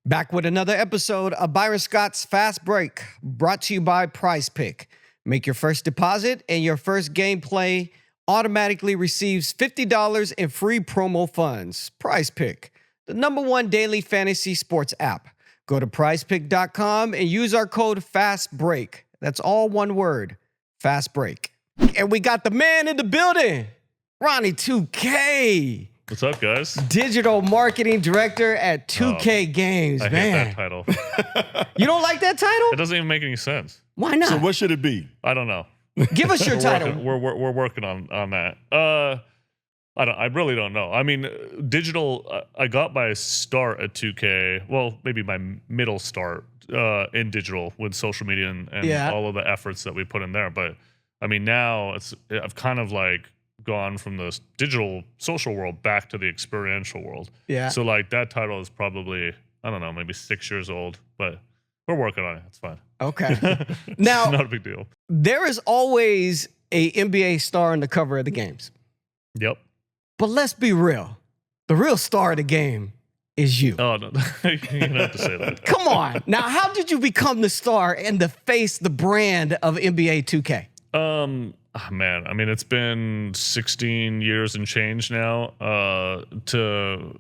Back with another episode of Byron Scott's Fast Break, brought to you by Prize Pick. Make your first deposit and your first gameplay automatically receives $50 in free promo funds. Prize Pick, the #1 daily fantasy sports app. Go to prizepick.com and use our code FASTBREAK. That's all one word, Fast Break. And we got the man in the building, Ronnie 2K. What's up, guys? Digital marketing director at 2K Games. I hate that title. You don't like that title? It doesn't even make any sense. Why not? So what should it be? I don't know. Give us your title. We're working on that. I really don't know. I mean, digital. I got my start at 2K. Well, maybe my middle start in digital with social media and all of the efforts that we put in there. But I mean, now I've kind of like gone from the digital social world back to the experiential world. Yeah. So like that title is probably, I don't know, maybe 6 years old, but we're working on it. It's fine. Okay. Now, not a big deal. There is always a NBA star on the cover of the games. Yep. But let's be real. The real star of the game is you. Oh, no. You don't have to say that. Come on. Now, how did you become the star and the face, the brand of NBA 2K? Man, I mean, it's been 16 years and change now to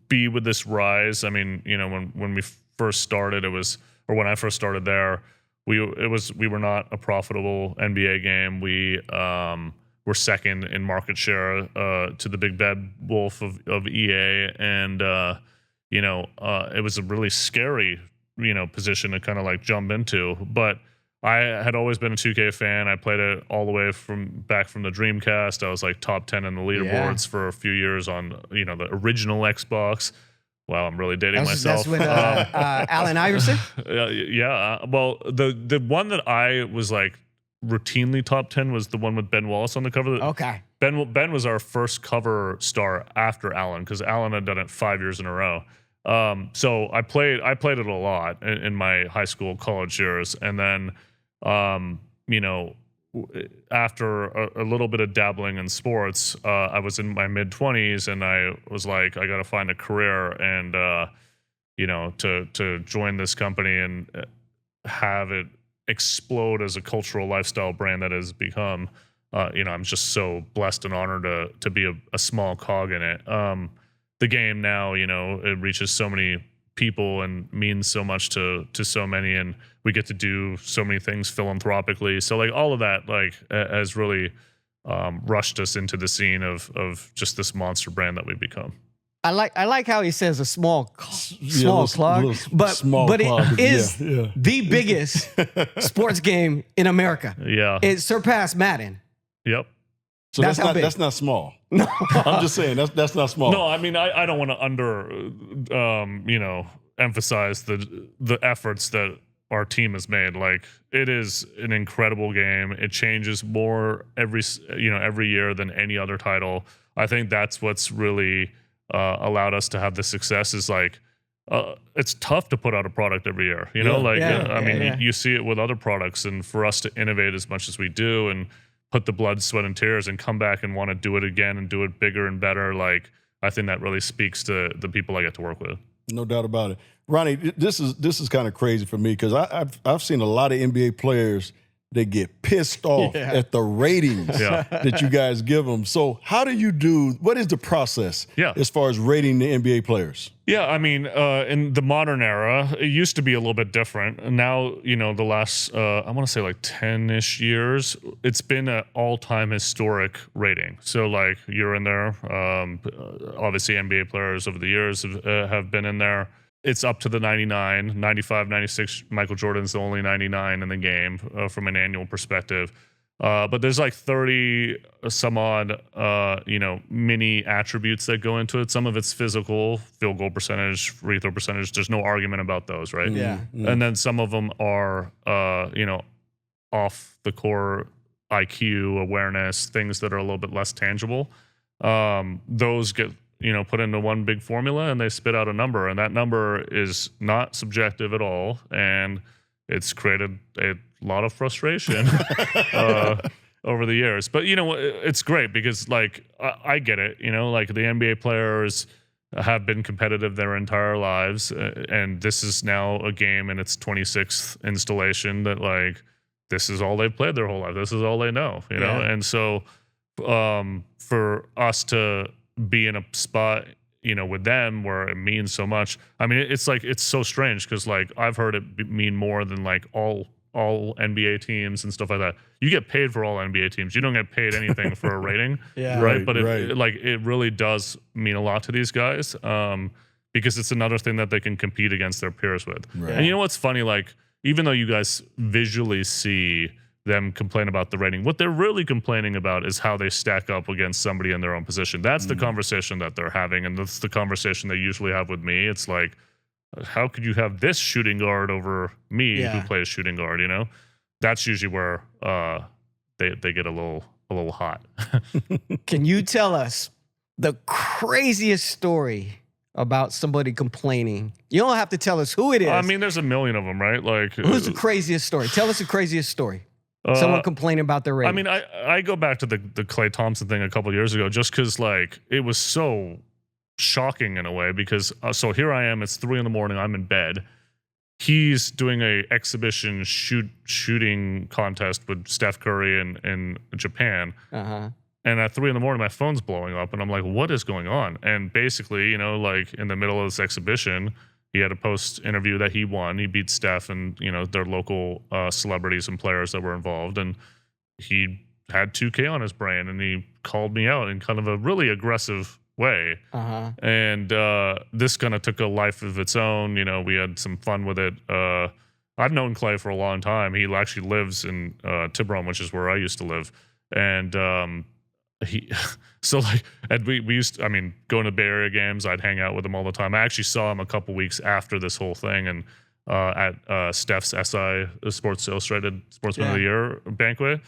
be with this rise. I mean, you know, when we first started, when I first started there, we were not a profitable NBA game. We were second in market share to the big bad wolf of EA, and it was a really scary position to kind of like jump into, but I had always been a 2K fan. I played it all the way from the Dreamcast. I was like top 10 in the leaderboards for a few years on, the original Xbox. Wow, I'm really dating myself. That's with Allen Iverson? Yeah. Well, the one that I was like routinely top 10 was the one with Ben Wallace on the cover. Okay. Ben was our first cover star after Allen, because Allen had done it 5 years in a row. So I played it a lot in my high school, college years, and then after a little bit of dabbling in sports, I was in my mid-20s, and I was like, I got to find a career and to join this company and have it explode as a cultural lifestyle brand that has become. I'm just so blessed and honored to be a small cog in it. The game now, it reaches so many people and means so much to so many, and we get to do so many things philanthropically. So like all of that has really rushed us into the scene of just this monster brand that we've become. I like how he says a small clog, but it is the biggest sports game in America. Yeah, it surpassed Madden. Yep. So that's not small. No, I'm just saying that's not small. No, I mean I don't want to emphasize the efforts that our team has made. Like, it is an incredible game. It changes more every year than any other title. I think that's what's really allowed us to have the success. Is like it's tough to put out a product every year. You see it with other products, and for us to innovate as much as we do and put the blood, sweat, and tears and come back and want to do it again and do it bigger and better. Like, I think that really speaks to the people I get to work with. No doubt about it. Ronnie, this is kind of crazy for me, because I've seen a lot of NBA players that get pissed off at the ratings that you guys give them. So how do you what is the process as far as rating the NBA players? Yeah, I mean, in the modern era, it used to be a little bit different. Now, the last, I want to say like 10-ish years, it's been an all-time historic rating. So like you're in there. Obviously, NBA players over the years have been in there. It's up to the 99, 95, 96. Michael Jordan's the only 99 in the game from an annual perspective. But there's like 30 some odd, mini attributes that go into it. Some of it's physical, field goal percentage, free throw percentage. There's no argument about those, right? Yeah. Mm-hmm. And then some of them are, off the core IQ, awareness, things that are a little bit less tangible. Those get put into one big formula, and they spit out a number, and that number is not subjective at all, and it's created a lot of frustration over the years. But it's great because like I get it, like the NBA players have been competitive their entire lives, and this is now a game in its 26th installation that like this is all they've played their whole life. This is all they know, you know. And so for us to be in a spot, you know, with them where it means so much. I mean, it's like it's so strange because like I've heard it mean more than like all NBA teams and stuff like that. You get paid for all NBA teams. You don't get paid anything for a rating, right? But it really does mean a lot to these guys because it's another thing that they can compete against their peers with. And you know what's funny? Like, even though you guys visually see them complain about the rating, what they're really complaining about is how they stack up against somebody in their own position. That's the conversation that they're having, and that's the conversation they usually have with me. It's like, how could you have this shooting guard over me who plays shooting guard, you know? That's usually where they get a little hot. Can you tell us the craziest story about somebody complaining? You don't have to tell us who it is. I mean, there's a million of them, right? Like, who's the craziest story? Tell us the craziest story. Someone complaining about their rating. I mean, I go back to the Klay Thompson thing a couple years ago just because, like, it was so shocking in a way because so here I am, it's 3 a.m, I'm in bed. He's doing a exhibition shooting contest with Steph Curry in Japan. And at 3 a.m, my phone's blowing up, and I'm like, what is going on? And basically, you know, like in the middle of this exhibition, he had a post interview that he won. He beat Steph and, you know, their local celebrities and players that were involved. And he had 2K on his brain, and he called me out in kind of a really aggressive way. And this kind of took a life of its own. You know, we had some fun with it. I've known Klay for a long time. He actually lives in Tiburon, which is where I used to live. And so like, and we used to, I mean, going to Bay Area games, I'd hang out with him all the time. I actually saw him a couple weeks after this whole thing, and at Steph's SI Sports Illustrated Sportsman of the Year banquet.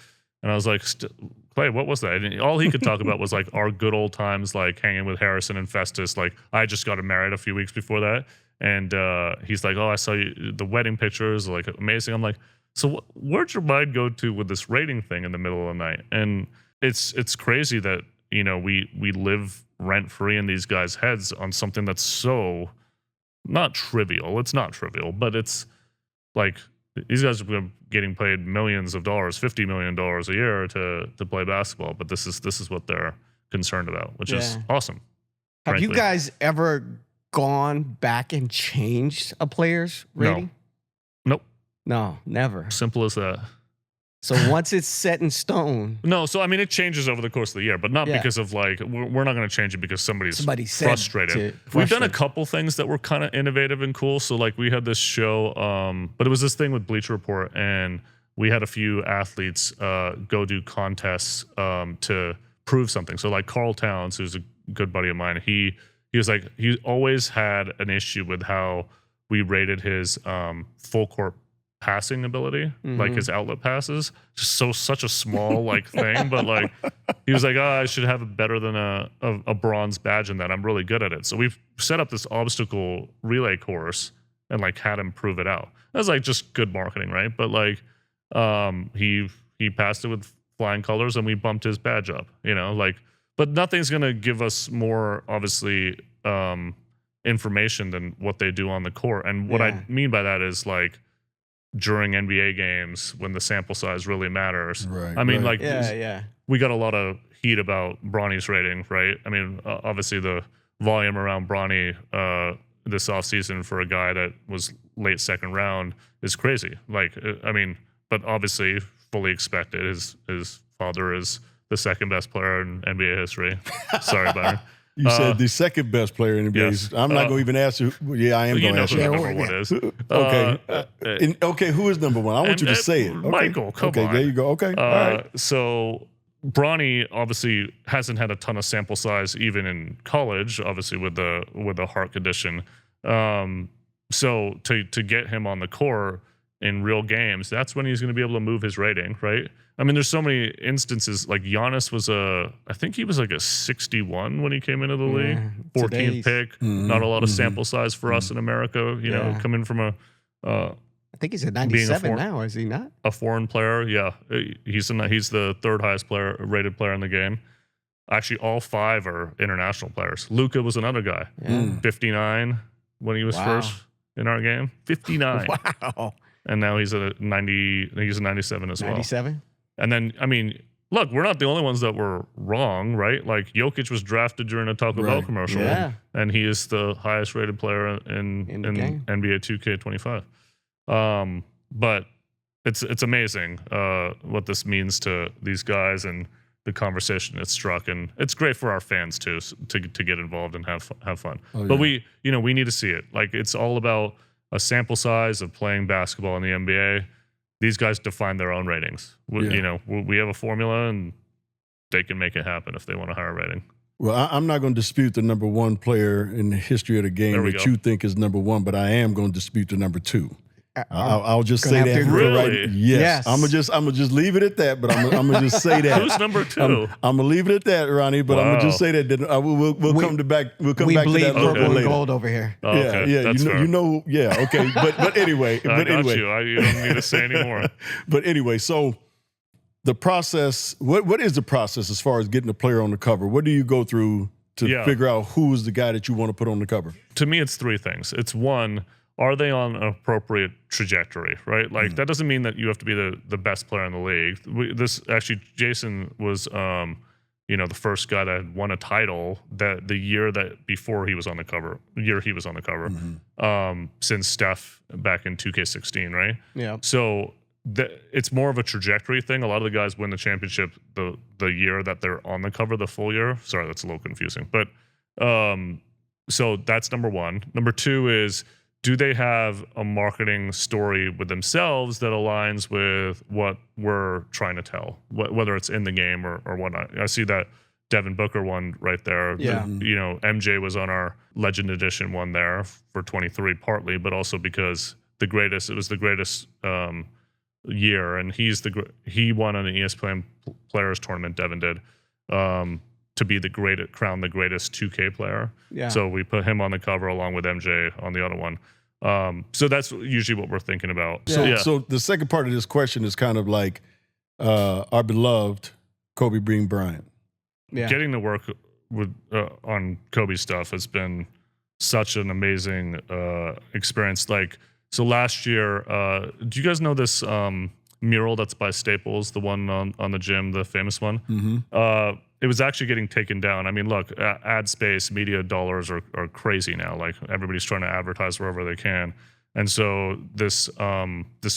And I was like, Klay, what was that? And all he could talk about was like our good old times, like hanging with Harrison and Festus. Like, I just got married a few weeks before that. And he's like, oh, I saw you, the wedding pictures, like amazing. I'm like, so where'd your mind go to with this rating thing in the middle of the night? And it's crazy that, you know, we live rent free in these guys' heads on something that's so not trivial. It's not trivial, but it's like these guys are getting paid millions of dollars, $50 million a year to play basketball. But this is what they're concerned about, which is awesome. Have you guys ever gone back and changed a player's rating? Nope. No, never. Simple as that. So once it's set in stone. No, so I mean, it changes over the course of the year, but not because of like, we're not going to change it because somebody's frustrated. We've done a couple things that were kind of innovative and cool. So like we had this show, but it was this thing with Bleacher Report, and we had a few athletes go do contests to prove something. So like Carl Towns, who's a good buddy of mine, he was like, he always had an issue with how we rated his full court passing ability, like his outlet passes, just such a small like thing, but like he was like, oh, I should have it better than a bronze badge in that. I'm really good at it. So we've set up this obstacle relay course and like had him prove it out. That's like just good marketing, right? But like he passed it with flying colors, and we bumped his badge up, you know, like, but nothing's gonna give us more obviously information than what they do on the court. And what I mean by that is like, during NBA games when the sample size really matters. Right. I mean, like, we got a lot of heat about Bronny's rating, right? I mean, obviously the volume around Bronny this offseason for a guy that was late second round is crazy. Like, I mean, but obviously fully expected. His father is the second best player in NBA history. Sorry, Byron. You said the second best player in the NBA. Yes. I'm not going to even ask you. Yeah, I am going to ask you. Number one is. Okay. Okay, who is number one? I want you to say it. Okay. Michael, come on. There you go. Okay. All right. So Bronny obviously hasn't had a ton of sample size even in college, obviously with the heart condition. So to get him on the court in real games, that's when he's going to be able to move his rating, right? I mean, there's so many instances. Like Giannis was I think he was like a 61 when he came into the league, 14th pick. Not a lot of sample size for us in America. You know, coming from I think he's at 97 now, is he not? A foreign player, yeah. He's the third highest rated player in the game. Actually, all 5 are international players. Luka was another guy. 59 when he was first in our game. 59. Wow. And now he's a 90. I think he's a 97 as well. 97? And then, I mean, look, we're not the only ones that were wrong, right? Like, Jokic was drafted during a Taco Bell commercial, and he is the highest rated player in NBA 2K25. But it's amazing what this means to these guys and the conversation it's struck, and it's great for our fans too to get involved and have fun. But we need to see it. Like, it's all about a sample size of playing basketball in the NBA. These guys define their own ratings. We have a formula, and they can make it happen if they want a higher rating. Well, I'm not going to dispute the number 1 player in the history of the game that you think is number 1, but I am going to dispute the number 2. I'll just say that. Really? Yes. I'm gonna just leave it at that. But I'm gonna just say that. Who's number 2? I'm gonna leave it at that, Ronnie. But I'm gonna just say that. We'll come back to that a little bit later. Gold over here. Oh, okay. Yeah. You know. Yeah. Okay. But anyway. You don't need to say anymore. But anyway, so the process. What is the process as far as getting a player on the cover? What do you go through to figure out who is the guy that you want to put on the cover? To me, it's 3 things. It's 1. Are they on an appropriate trajectory, right? Like, that doesn't mean that you have to be the best player in the league. Jason was, the first guy that had won a title the year that before he was on the cover, since Steph back in 2K16, right? Yeah. So it's more of a trajectory thing. A lot of the guys win the championship the year that they're on the cover, the full year. Sorry, that's a little confusing. But so that's number 1. Number 2 is, do they have a marketing story with themselves that aligns with what we're trying to tell, whether it's in the game or whatnot? I see that Devin Booker one right there. Yeah. MJ was on our Legend Edition one there for 23, partly, but also because it was the greatest year, and he won on an ESPN Players Tournament. Devin did. To be crowned the greatest 2K player. Yeah. So we put him on the cover along with MJ on the other one. So that's usually what we're thinking about. Yeah. So the second part of this question is kind of like our beloved Kobe Bryant. Yeah. Getting to work with on Kobe stuff has been such an amazing experience. Like, so last year, do you guys know this mural that's by Staples, the one on the gym, the famous one? Mm-hmm. It was actually getting taken down. I mean, look, ad space, media dollars are crazy now. Like, everybody's trying to advertise wherever they can. And so this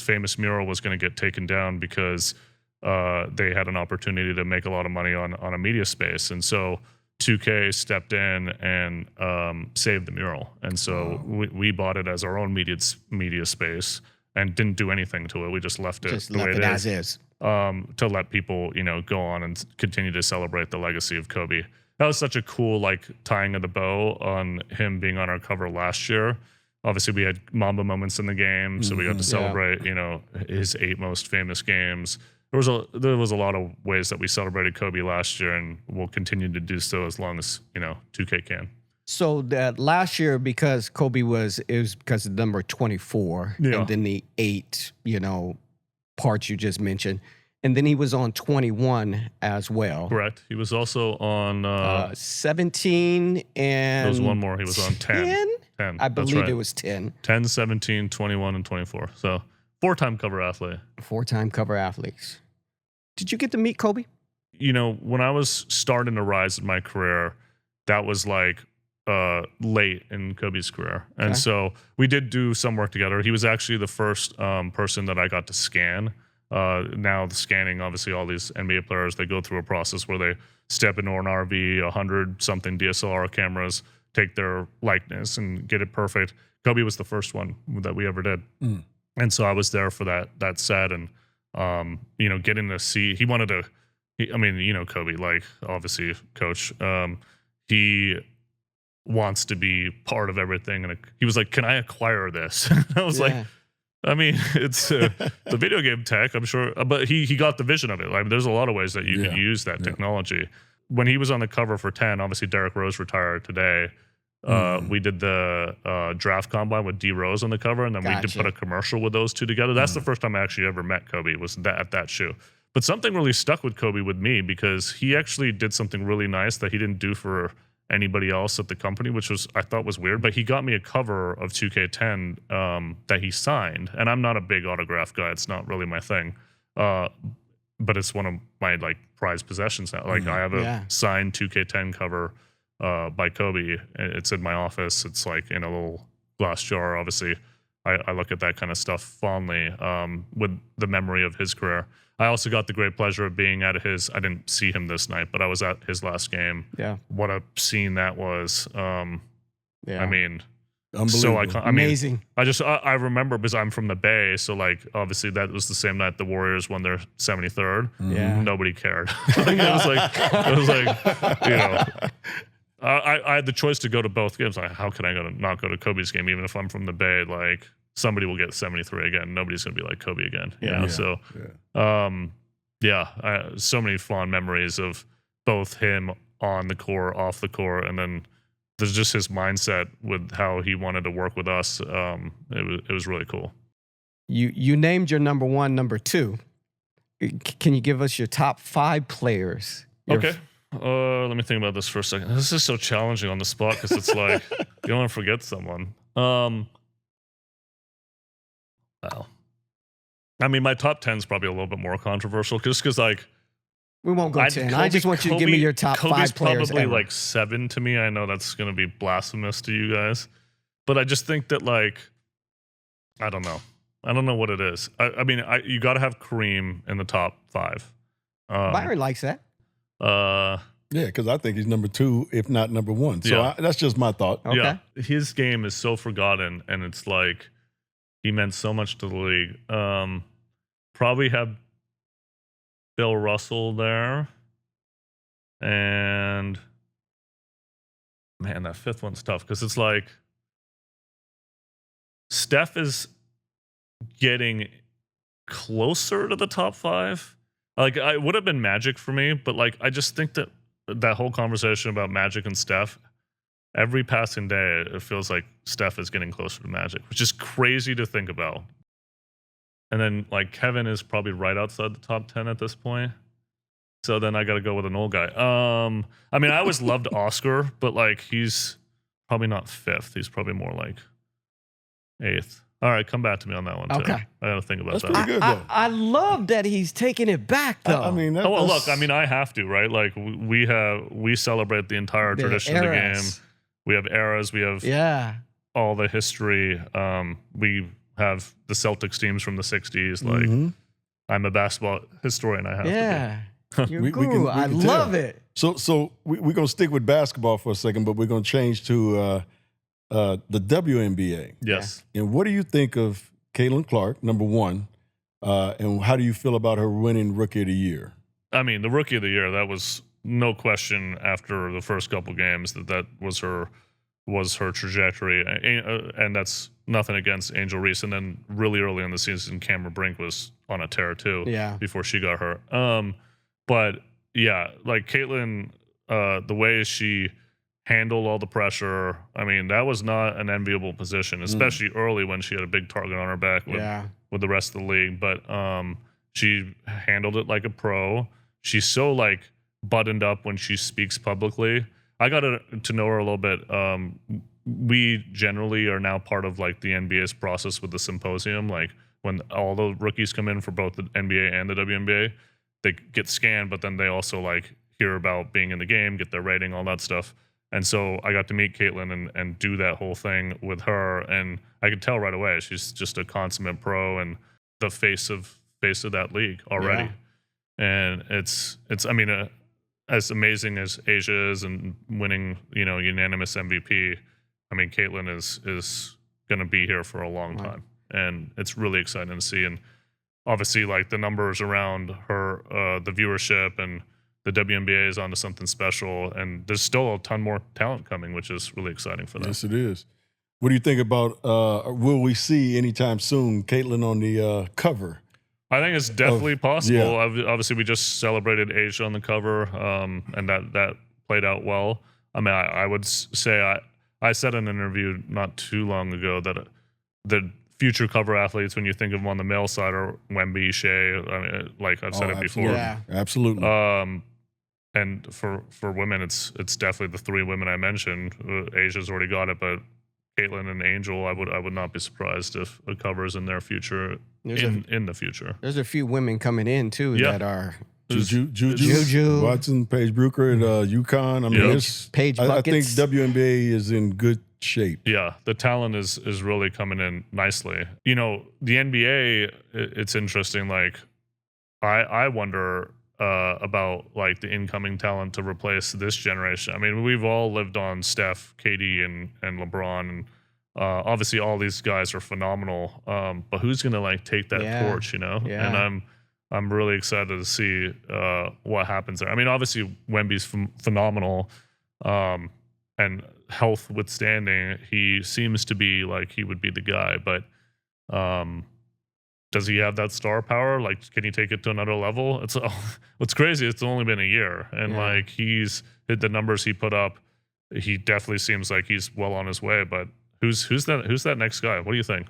famous mural was going to get taken down because they had an opportunity to make a lot of money on a media space. And so 2K stepped in and saved the mural. And so we bought it as our own media space and didn't do anything to it. We just left it the way it is. To let people, go on and continue to celebrate the legacy of Kobe. That was such a cool, tying of the bow on him being on our cover last year. Obviously, we had Mamba moments in the game, so we got to celebrate, his 8 most famous games. There was a lot of ways that we celebrated Kobe last year, and we'll continue to do so as long as 2K can. So that last year, because Kobe it was because of the number 24, and then the 8, parts you just mentioned, and then he was on 21 as well. Correct. He was also on 17 and there was one more. He was on 10. 10. I believe it was 10. 10, 17, 21, and 24. So 4-time cover athlete. 4-time cover athletes. Did you get to meet Kobe? When I was starting to rise in my career, that was late in Kobe's career. And so we did do some work together. He was actually the first person that I got to scan. Now the scanning, obviously all these NBA players, they go through a process where they step into an RV, 100-something DSLR cameras, take their likeness and get it perfect. Kobe was the first one that we ever did. And so I was there for that set, and getting to see, he wanted to, Kobe, obviously coach, he wants to be part of everything. And he was like, can I acquire this? I was like, it's the video game tech, I'm sure. But he got the vision of it. There's a lot of ways that you can use that technology. When he was on the cover for 10, obviously Derrick Rose retired today. We did the draft combine with D Rose on the cover, and then we did put a commercial with those two together. That's the first time I actually ever met Kobe, was at that shoe. But something really stuck with Kobe with me because he actually did something really nice that he didn't do for anybody else at the company, which I thought was weird. But he got me a cover of 2K10 that he signed, and I'm not a big autograph guy. It's not really my thing. But it's one of my like prized possessions now. Like I have a signed 2K10 cover by Kobe. It's in my office. It's like in a little glass jar. Obviously, I look at that kind of stuff fondly with the memory of his career. I also got the great pleasure of being at his. I didn't see him this night, but I was at his last game. Yeah, what a scene that was. I mean. Unbelievable. Amazing. I remember because I'm from the Bay, so like obviously that was the same night the Warriors won their 73rd. Yeah, nobody cared. Like, it was like you know, I had the choice to go to both games. Like, how can I not go to Kobe's game, even if I'm from the Bay? Like somebody will get 73 again. Nobody's gonna be like Kobe again. You know? So, so many fond memories of both him on the court, off the court, and then. There's just his mindset with how he wanted to work with us. It was really cool. You named your number 1, number 2. Can you give us your top 5 players? Okay. Let me think about this for a second. This is so challenging on the spot because it's like you don't want to forget someone. Wow. I mean, my top 10 is probably a little bit more controversial just because like. We won't go 10. I just want you to give me your top 5 players probably ever. Like 7 to me. I know that's going to be blasphemous to you guys. But I just think that like, I don't know. I don't know what it is. I mean, you got to have Kareem in the top 5. Byron likes that. Yeah, because I think he's number 2, if not number 1. So that's just my thought. Okay. Yeah, his game is so forgotten, and it's like he meant so much to the league. Probably have Bill Russell there. And man, that 5th one's tough because it's like Steph is getting closer to the top 5. Like it would have been Magic for me, but like I just think that whole conversation about Magic and Steph, every passing day, it feels like Steph is getting closer to Magic, which is crazy to think about. And then, like, Kevin is probably right outside the top 10 at this point. So then I got to go with an old guy. I mean, I always loved Oscar, but, like, he's probably not 5th. He's probably more like 8th. All right, come back to me on that one, too. Okay. I got to think about That's that. pretty good, though. I love that he's taking it back, though. I mean, well, look, I mean, I have to, right? Like, we celebrate the entire tradition of the game. We have eras. We have all the history. We have the Celtics teams from the 60s. Like, I'm a basketball historian. I have to be. You're guru. I love it. So we're going to stick with basketball for a second, but we're going to change to the WNBA. Yes. And what do you think of Caitlin Clark, number 1? And how do you feel about her winning Rookie of the Year? I mean, the Rookie of the Year, that was no question after the first couple games that was her trajectory. And that's nothing against Angel Reese. And then really early in the season, Cameron Brink was on a tear too. Yeah. Before she got hurt. But yeah, like Caitlin, the way she handled all the pressure, I mean, that was not an enviable position, especially early when she had a big target on her back with the rest of the league. But she handled it like a pro. She's so like buttoned up when she speaks publicly. I got to know her a little bit. We generally are now part of like the NBA's process with the symposium. Like when all the rookies come in for both the NBA and the WNBA, they get scanned, but then they also like hear about being in the game, get their rating, all that stuff. And so I got to meet Caitlin and do that whole thing with her, and I could tell right away she's just a consummate pro and the face of that league already. Yeah. And it's I mean, as amazing as Asia is and winning, unanimous MVP, I mean, Caitlin is going to be here for a long time, and it's really exciting to see. And obviously, like the numbers around her, the viewership and the WNBA is onto something special, and there's still a ton more talent coming, which is really exciting for them. Yes, it is. What do you think about, will we see anytime soon Caitlin on the cover? I think it's definitely possible. Yeah. Obviously, we just celebrated Asia on the cover, and that played out well. I mean, I would say I said in an interview not too long ago that the future cover athletes when you think of them on the male side are Wemby, Shea. I mean, like I've said it before. Yeah. Absolutely. And for women, it's definitely the three women I mentioned. Asia's already got it, but Caitlin and Angel, I would not be surprised if a cover is in their future in the future. There's a few women coming in too that are Juju, Watson, Paige Brooker at UConn. I mean, Paige I think Buckets. WNBA is in good shape. Yeah, the talent is really coming in nicely. You know, the NBA, it's interesting. Like, I wonder about like the incoming talent to replace this generation. I mean, we've all lived on Steph, KD, and LeBron, and obviously all these guys are phenomenal. But who's gonna like take that torch? You know, and I'm really excited to see what happens there. I mean, obviously Wemby's phenomenal, and health withstanding, he seems to be like he would be the guy. But does he have that star power? Like, can he take it to another level? It's what's crazy. It's only been a year, and like he's the numbers he put up. He definitely seems like he's well on his way. But who's that next guy? What do you think?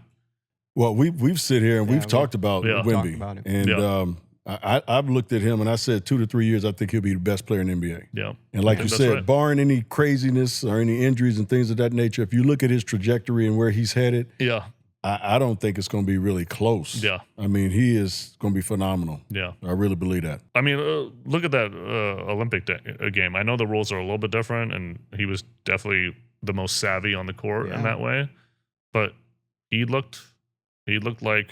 Well, we've sit here and we've talked about Wemby, and I've looked at him and I said 2 to 3 years, I think he'll be the best player in the NBA. Yeah, and like you said, barring any craziness or any injuries and things of that nature, if you look at his trajectory and where he's headed, I don't think it's going to be really close. Yeah, I mean, he is going to be phenomenal. Yeah, I really believe that. I mean, look at that Olympic game. I know the rules are a little bit different, and he was definitely the most savvy on the court in that way, but he looked like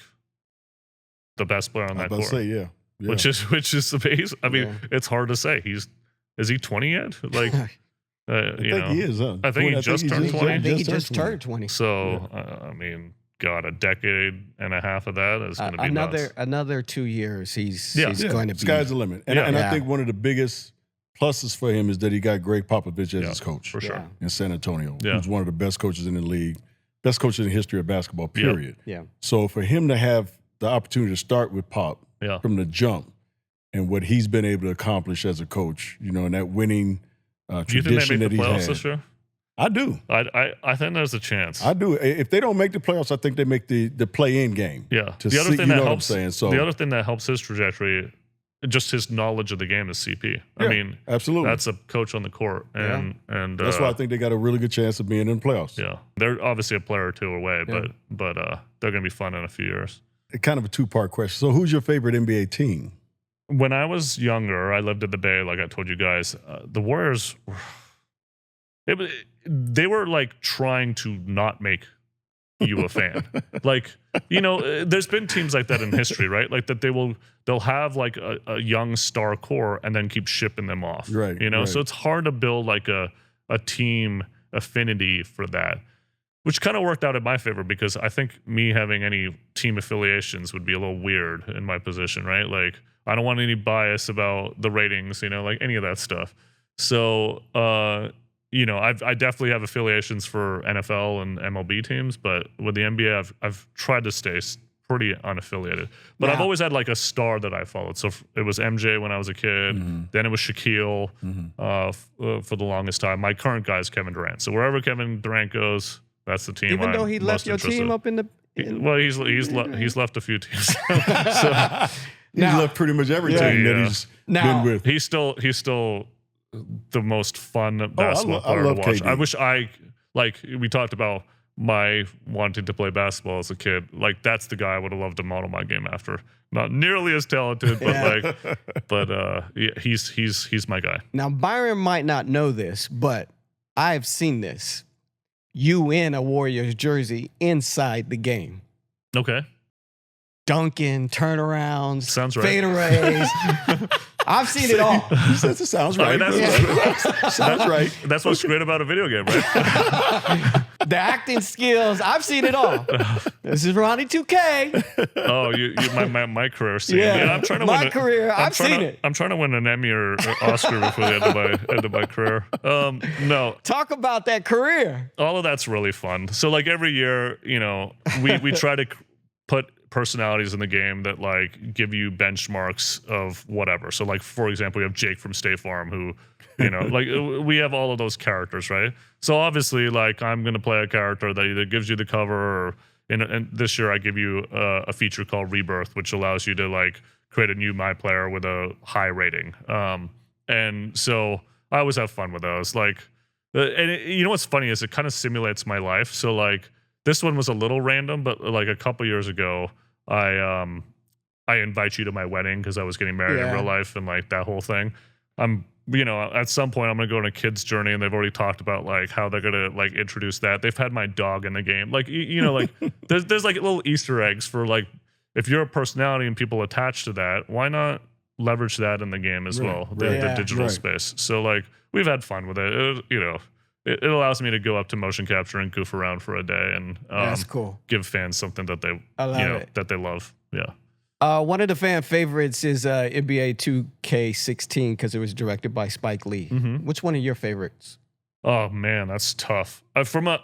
the best player on that court. Say, which is the base. I mean, it's hard to say. Is he 20 yet? Like, I think he is. Huh? I think he just turned 20. I think he just turned 20. So I mean, God, a decade and a half of that is going to be another 2 years. He's going to be. Sky's the limit. And I think one of the biggest pluses for him is that he got Greg Popovich as his coach for sure in San Antonio. Who's one of the best coaches in the league, best coaches in the history of basketball. Period. Yeah. So for him to have the opportunity to start with Pop from the jump and what he's been able to accomplish as a coach, you know, and that winning tradition that he's had. This year? I do. I think there's a chance. I do. If they don't make the playoffs, I think they make the play-in game. Yeah. The other thing that helps his trajectory, just his knowledge of the game, is CP. I mean, absolutely, that's a coach on the court, and that's why I think they got a really good chance of being in the playoffs. Yeah, they're obviously a player or two away, but they're going to be fun in a few years. Kind of a two-part question. So, who's your favorite NBA team? When I was younger, I lived at the Bay, like I told you guys. The Warriors, they were like trying to not make you a fan. Like, you know, there's been teams like that in history, right? Like that they'll have like a young star core and then keep shipping them off. Right. You know, right. So it's hard to build like a team affinity for that, which kind of worked out in my favor because I think me having any team affiliations would be a little weird in my position, right? Like, I don't want any bias about the ratings, you know, like any of that stuff. So, you know, I definitely have affiliations for NFL and MLB teams, but with the NBA, I've tried to stay pretty unaffiliated. But I've always had like a star that I followed. So it was MJ when I was a kid. Then it was Shaquille for the longest time. My current guy is Kevin Durant. So wherever Kevin Durant goes, that's the team. Even though he left your team up in the. Well, he's left a few teams. So, he's left pretty much every team that he's been with. He's still the most fun basketball player to watch. KD. We talked about my wanting to play basketball as a kid. Like, that's the guy I would have loved to model my game after. Not nearly as talented, but he's my guy. Now, Byron might not know this, but I've seen this. You in a Warriors jersey inside the game. Okay. Dunking, turnarounds, sounds right. Fadeaways. I've seen it all. That sounds right. Sounds right. That's what's great about a video game, right? The acting skills. I've seen it all. This is Ronnie 2K. Oh, my career scene. Yeah, I'm trying to win career. I've seen it. I'm trying to win an Emmy or Oscar before the end of my career. No. Talk about that career. All of that's really fun. So like every year, you know, we try to put personalities in the game that like give you benchmarks of whatever. So like, for example, we have Jake from State Farm who, you know, like we have all of those characters, right? So obviously like I'm going to play a character that either gives you the cover or and this year I give you a feature called Rebirth, which allows you to like create a new My Player with a high rating. And so I always have fun with those. Like, you know what's funny is it kind of simulates my life. So like this one was a little random, but like a couple years ago, I invite you to my wedding because I was getting married in real life and like that whole thing. At some point I'm gonna go on a kid's journey, and they've already talked about like how they're gonna like introduce that. They've had my dog in the game. Like like there's like little Easter eggs for like if you're a personality and people attach to that, why not leverage that in the game as well, the digital space. So like we've had fun with it. It allows me to go up to motion capture and goof around for a day and that's cool. Give fans something that they that they love. Yeah. One of the fan favorites is NBA 2K16 because it was directed by Spike Lee. Mm-hmm. Which one of your favorites? Oh man, that's tough. From a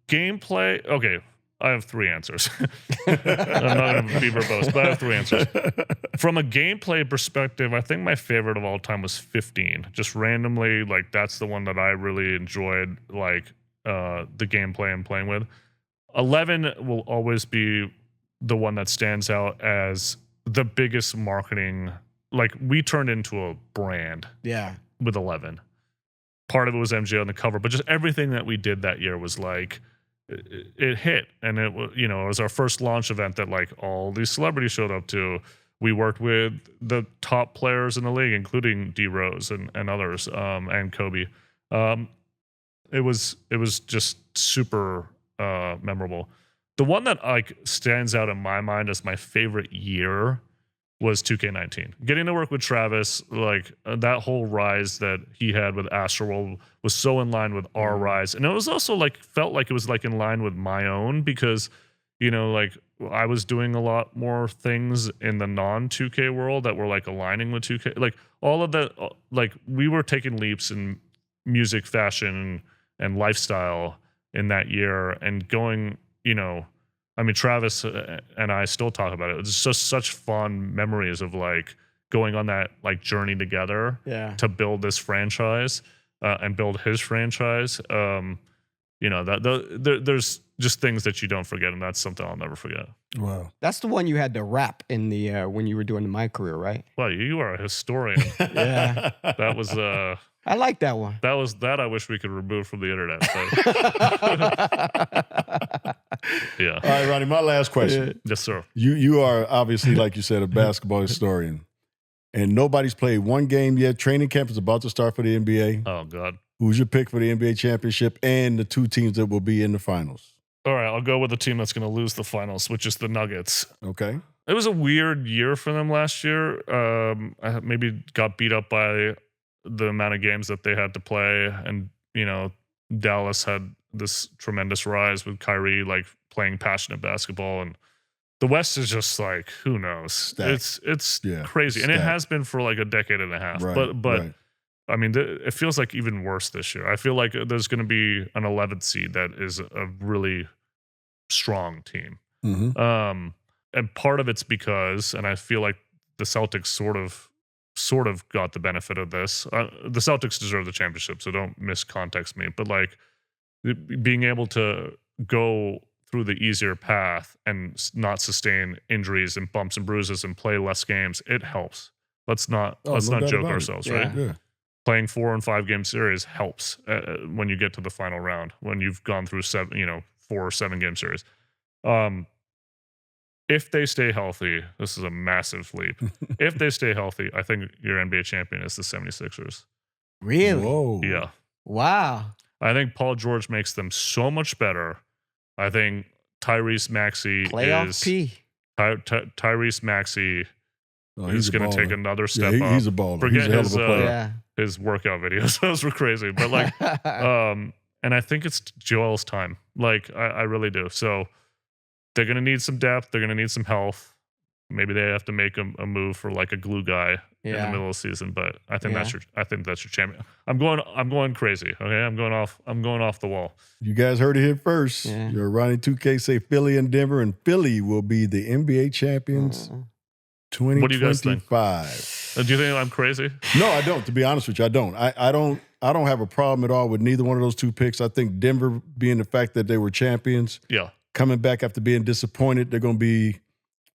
gameplay, okay, I have 3 answers. I'm not going to be verbose, but I have 3 answers. From a gameplay perspective, I think my favorite of all time was 15. Just randomly, like that's the one that I really enjoyed, like the gameplay and playing with. 11 will always be the one that stands out as the biggest marketing. Like we turned into a brand. Yeah. With 11. Part of it was MJ on the cover, but just everything that we did that year was like it hit, and it was our first launch event that like all these celebrities showed up to. We worked with the top players in the league, including D Rose and others, and Kobe. It was just super memorable. The one that like stands out in my mind as my favorite year was 2K19. Getting to work with Travis, like that whole rise that he had with Astroworld was so in line with our rise. And it was also like, felt like it was like in line with my own because, like I was doing a lot more things in the non-2K world that were like aligning with 2K. Like all of that, like we were taking leaps in music, fashion, and lifestyle in that year and going, Travis and I still talk about it. It's just such fun memories of like going on that like journey together to build this franchise and build his franchise. There's just things that you don't forget, and that's something I'll never forget. Wow, that's the one you had to rap in the when you were doing the My Career, right? Well, you are a historian. Yeah, that was. I like that one. That I wish we could remove from the internet. But yeah. All right, Ronnie, my last question. Yes, sir. You are obviously, like you said, a basketball historian, and nobody's played one game yet. Training camp is about to start for the NBA. Oh God. Who's your pick for the NBA championship and the 2 teams that will be in the finals? All right, I'll go with the team that's going to lose the finals, which is the Nuggets. Okay. It was a weird year for them last year. I maybe got beat up by the amount of games that they had to play, and Dallas had this tremendous rise with Kyrie like playing passionate basketball, and the West is just like who knows. Stacked. It's crazy, and it has been for like a decade and a half. Right, but right. I mean, it feels like even worse this year. I feel like there's going to be an 11th seed that is a really strong team. Mm-hmm. And part of it's because, and I feel like the Celtics sort of got the benefit of this. The Celtics deserve the championship, so don't miscontext me. But like being able to go through the easier path and not sustain injuries and bumps and bruises and play less games, it helps. Let's not joke ourselves, right? Yeah. Playing 4 and 5 game series helps when you get to the final round, when you've gone through 4 or 7 game series. If they stay healthy, this is a massive leap. If they stay healthy, I think your NBA champion is the 76ers. Really? Whoa. Yeah. Wow. I think Paul George makes them so much better. I think Tyrese Maxey Playoff P. Tyrese Maxey is going to take another step up. He's a baller. Forget he's a hell of a player. His workout videos. Those were crazy. But like, and I think it's Joel's time. Like, I really do. So they're going to need some depth. They're going to need some health. Maybe they have to make a move for like a glue guy in the middle of the season. But I think that's your champion. I'm going crazy. Okay, I'm going off the wall. You guys heard it here first. Yeah. Your Ronnie 2K say Philly and Denver, and Philly will be the NBA champions. 2025. What do you guys think? Do you think I'm crazy? No, I don't. To be honest with you, I don't. I don't have a problem at all with neither one of those 2 picks. I think Denver, being the fact that they were champions, coming back after being disappointed. They're going to be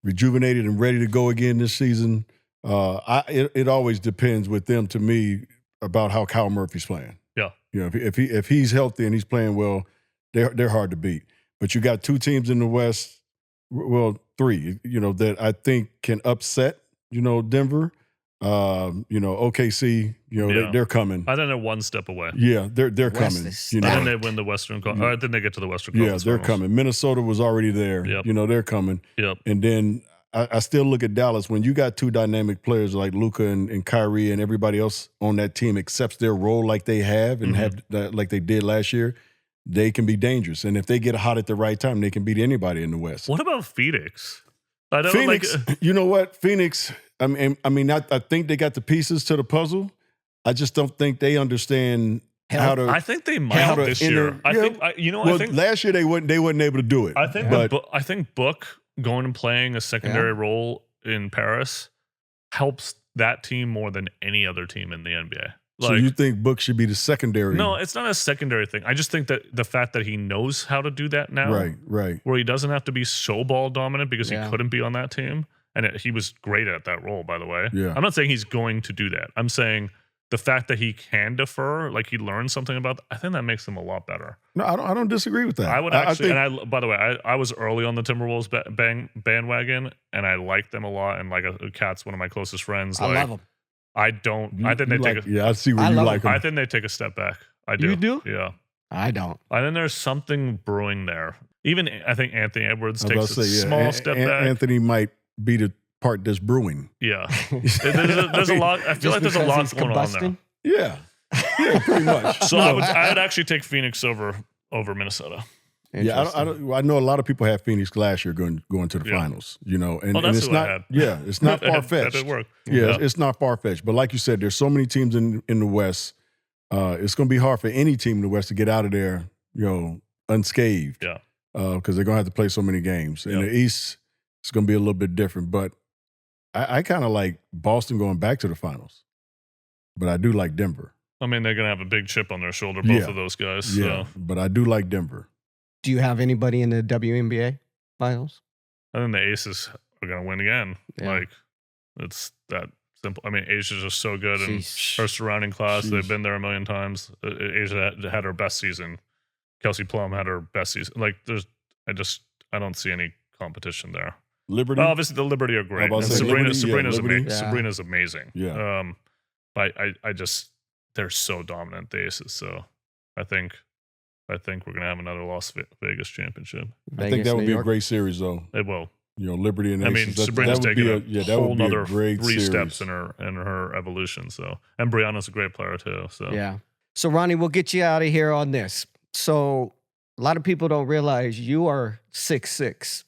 rejuvenated and ready to go again this season. It always depends with them, to me, about how Kyle Murphy's playing. Yeah. If he's healthy and he's playing well, they're hard to beat. But you got 2 teams in the West, well, 3, that I think can upset, Denver. OKC, they're coming. I think they're one step away. Yeah, they're coming. I think they win the Western Conference. Or I think they get to the Western Conference. Yeah, they're coming. Minnesota was already there. Yep. They're coming. Yep. And then I still look at Dallas. When you got 2 dynamic players like Luka and Kyrie, and everybody else on that team accepts their role like they have and have like they did last year, they can be dangerous. And if they get hot at the right time, they can beat anybody in the West. What about Phoenix? Phoenix, you know what? Phoenix, I think they got the pieces to the puzzle. I just don't think they understand how to. I think they might this year. I think last year they wasn't able to do it. I think Book going and playing a secondary role in Paris helps that team more than any other team in the NBA. So you think Book should be the secondary? No, it's not a secondary thing. I just think that the fact that he knows how to do that now, right, where he doesn't have to be so ball dominant because he couldn't be on that team, and he was great at that role, by the way. Yeah. I'm not saying he's going to do that. I'm saying the fact that he can defer, like he learned something about that, I think that makes him a lot better. No, I don't disagree with that. I would actually, by the way, I was early on the Timberwolves bandwagon, and I like them a lot. And like Cat's one of my closest friends. I love them. I don't. I think they take. I see where you like them. I think they take a step back. I do. You do? Yeah. I don't. I think there's something brewing there. Even I think Anthony Edwards takes a small step back. Anthony might be the part that's brewing. Yeah. there's a lot. I feel like there's a lot going on there. Yeah, pretty much. So I would actually take Phoenix over Minnesota. Yeah, I know a lot of people had Phoenix last year going to the finals, and it's not. Yeah, it's not far fetched. That did work. Yeah, it's not far fetched. But like you said, there's so many teams in the West. It's going to be hard for any team in the West to get out of there, unscathed. Yeah. Because they're going to have to play so many games. In the East, it's going to be a little bit different. But I kind of like Boston going back to the finals. But I do like Denver. I mean, they're going to have a big chip on their shoulder, both of those guys. Yeah, but I do like Denver. Do you have anybody in the WNBA finals? I think the Aces are going to win again. Yeah. Like, it's that simple. I mean, Asia's just so good. And her surrounding class, they've been there a million times. Asia had her best season. Kelsey Plum had her best season. Like, I don't see any competition there. Liberty? Obviously, the Liberty are great. And Sabrina's amazing. Yeah. But I just, they're so dominant, the Aces. So I think we're going to have another Las Vegas championship. I think that would be a great series, though. It will. Liberty and Aces. I mean, Sabrina's taking a whole nother great 3 series. steps in her evolution. So, and Brianna's a great player too. So yeah. So Ronnie, we'll get you out of here on this. So a lot of people don't realize you are 6'6".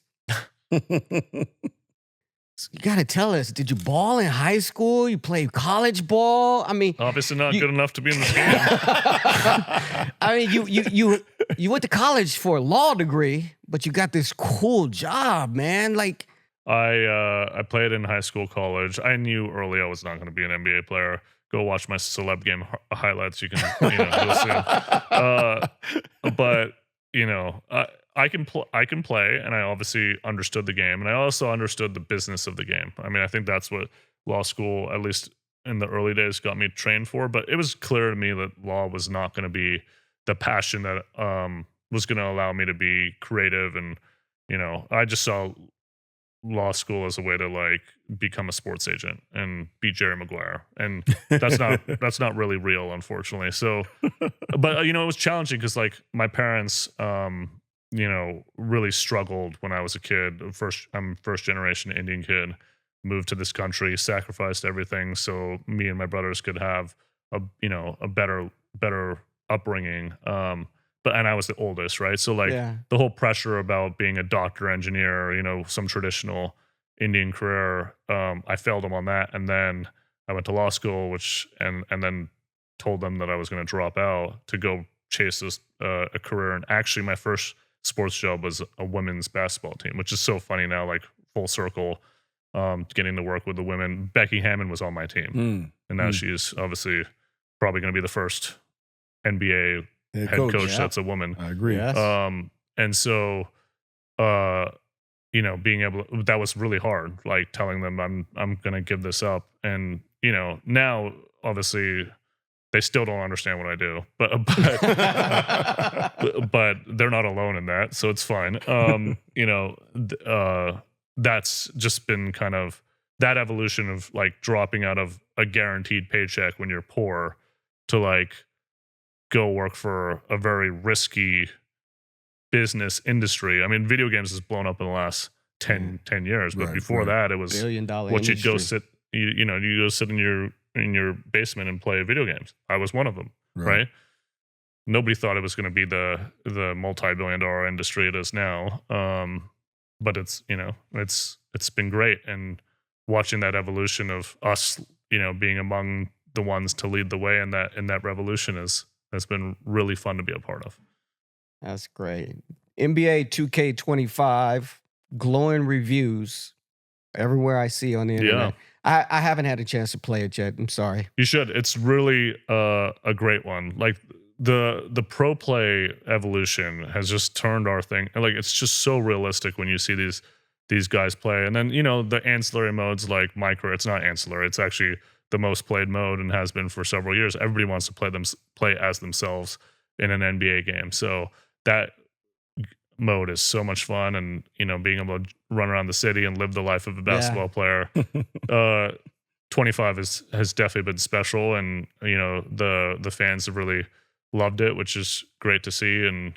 You got to tell us, did you ball in high school? You played college ball? I mean, obviously not good enough to be in this game. I mean, you went to college for a law degree, but you got this cool job, man. Like, I played in high school, college. I knew early I was not going to be an NBA player. Go watch my celeb game highlights. You can, you'll see. But I can play, and I obviously understood the game, and I also understood the business of the game. I mean, I think that's what law school, at least in the early days, got me trained for. But it was clear to me that law was not going to be the passion that was going to allow me to be creative, and I just saw law school as a way to like become a sports agent and be Jerry Maguire, and that's not really real, unfortunately. So, but it was challenging because like my parents. Really struggled when I was a kid. I'm first generation Indian kid, moved to this country, sacrificed everything so me and my brothers could have a better upbringing. And I was the oldest, right? So like the whole pressure about being a doctor, engineer, some traditional Indian career, I failed them on that, and then I went to law school, and then told them that I was going to drop out to go chase this a career. And actually, my first sports job was a women's basketball team, which is so funny now, like full circle, getting to work with the women. Becky Hammond was on my team, and now she's obviously probably going to be the first NBA head coach that's a woman. I agree. Yes. And so being able to, that was really hard, like telling them I'm going to give this up. And, now obviously they still don't understand what I do, but they're not alone in that. So it's fine. That's just been kind of that evolution of like dropping out of a guaranteed paycheck when you're poor to like go work for a very risky business industry. I mean, video games has blown up in the last 10 years, but before that it was $1 billion what you'd go industry. sit, you go sit in your basement and play video games. I was one of them, right? Nobody thought it was going to be the multi-billion-dollar industry it is now. But it's it's been great, and watching that evolution of us, being among the ones to lead the way in that revolution has been really fun to be a part of. That's great. NBA 2K25, glowing reviews everywhere I see on the internet. I haven't had a chance to play it yet. I'm sorry. You should. It's really a great one. Like the pro play evolution has just turned our thing. Like it's just so realistic when you see these guys play. And then the ancillary modes like micro. It's not ancillary. It's actually the most played mode and has been for several years. Everybody wants to play as themselves in an NBA game. So that mode is so much fun, and being able to run around the city and live the life of a basketball player. 25 has definitely been special, and the fans have really loved it, which is great to see. And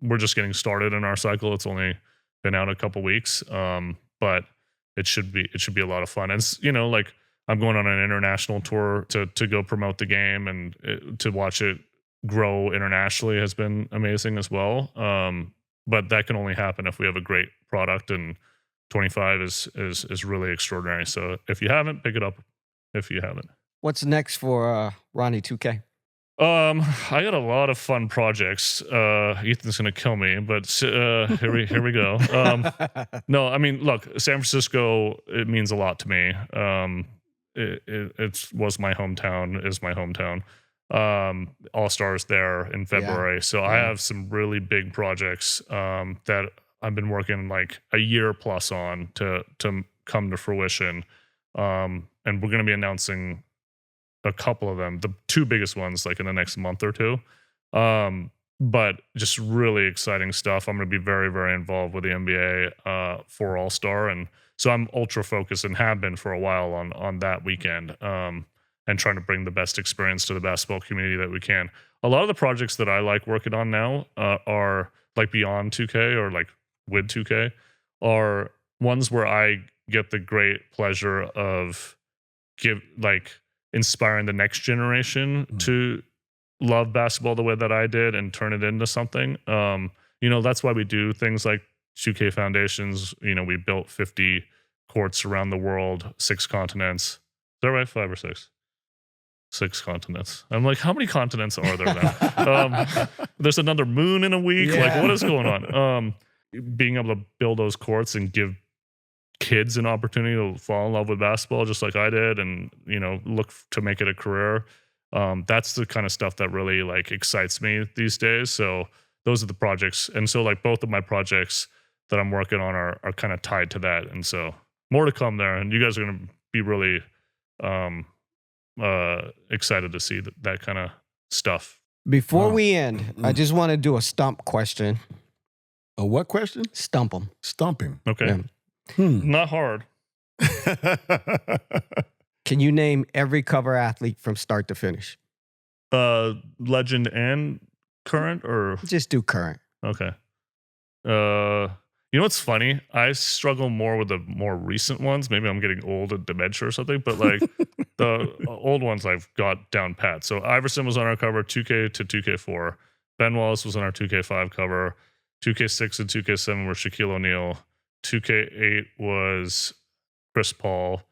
we're just getting started in our cycle. It's only been out a couple weeks, but it should be a lot of fun. And it's, like I'm going on an international tour to go promote the game, and to watch it grow internationally has been amazing as well. But that can only happen if we have a great product, and 25 is really extraordinary. So if you haven't, pick it up if you haven't. What's next for Ronnie 2K? I got a lot of fun projects. Ethan's gonna kill me, but here we go. No, I mean, look, San Francisco, it means a lot to me. It was my hometown, is my hometown. All-Stars there in February. So I have some really big projects that I've been working like a year plus on to come to fruition. And we're going to be announcing a couple of them, the two biggest ones, like in the next month or two. But just really exciting stuff. I'm going to be very, very involved with the NBA for All-Star. And so I'm ultra focused, and have been for a while on that weekend. And trying to bring the best experience to the basketball community that we can. A lot of the projects that I like working on now are like beyond 2K or like with 2K, are ones where I get the great pleasure of inspiring the next generation to love basketball the way that I did and turn it into something. That's why we do things like 2K Foundations. We built 50 courts around the world, 6 continents. Is that right? 5 or 6? 6 continents. I'm like, how many continents are there now? There's another moon in a week. Yeah. Like, what is going on? Being able to build those courts and give kids an opportunity to fall in love with basketball just like I did, and look to make it a career. That's the kind of stuff that really like excites me these days. So those are the projects. And so like both of my projects that I'm working on are kind of tied to that. And so more to come there. And you guys are going to be really excited to see that kind of stuff. Before we end, I just want to do a stump question. A what question? Stump them. Stump him. Okay. Not hard. Can you name every cover athlete from start to finish? Legend and current, or Just do current. okay. You know what's funny? I struggle more with the more recent ones. Maybe I'm getting old and dementia or something, but like the old ones I've got down pat. So Iverson was on our cover 2K to 2K4. Ben Wallace was on our 2K5 cover. 2K6 and 2K7 were Shaquille O'Neal. 2K8 was Chris Paul.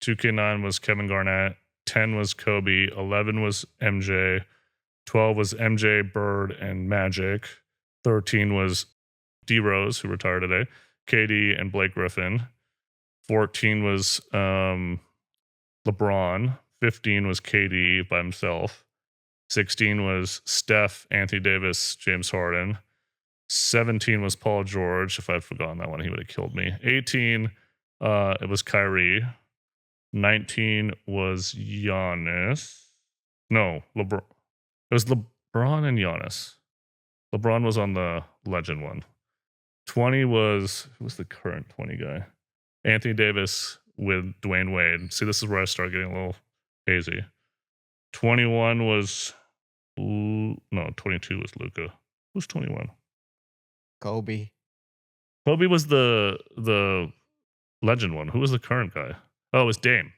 2K9 was Kevin Garnett. 10 was Kobe. 11 was MJ. 12 was MJ, Bird, and Magic. 13 was D Rose, who retired today, KD, and Blake Griffin. 14 was LeBron. 15 was KD by himself. 16 was Steph, Anthony Davis, James Harden. 17 was Paul George. If I'd forgotten that one, he would have killed me. 18, it was Kyrie. 19 was Giannis. No, LeBron. It was LeBron and Giannis. LeBron was on the legend one. 20 was, who was the current 20 guy? Anthony Davis with Dwayne Wade. See, this is where I start getting a little hazy. 21 was, no, 22 was Luka. Who's 21? Kobe. Kobe was the legend one. Who was the current guy? Oh, it was Dame.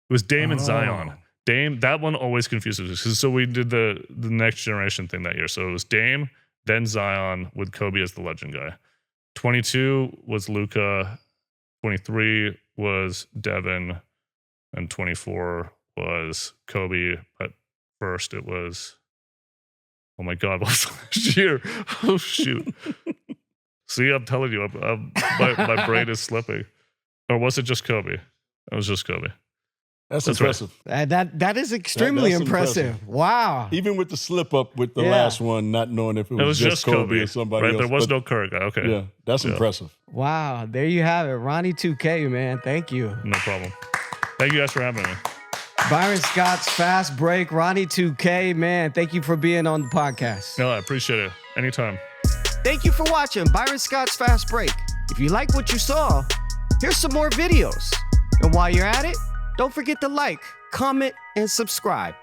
It was Dame and Zion. Dame, that one always confuses us. So we did the next generation thing that year. So it was Dame, then Zion with Kobe as the legend guy. 22 was Luka. 23 was Devin. And 24 was Kobe. But first it was, oh my God, what was last year? Oh, shoot. See, I'm telling you, my brain is slipping. Or was it just Kobe? It was just Kobe. That's impressive. Right. That is extremely impressive. Wow. Even with the slip up with the last one, not knowing if it was just Kobe or somebody else. There was no current guy. Okay. Yeah, that's impressive. Wow. There you have it. Ronnie 2K, man. Thank you. No problem. Thank you guys for having me. Byron Scott's Fast Break. Ronnie 2K, man. Thank you for being on the podcast. No, I appreciate it. Anytime. Thank you for watching Byron Scott's Fast Break. If you like what you saw, here's some more videos. And while you're at it, don't forget to like, comment, and subscribe.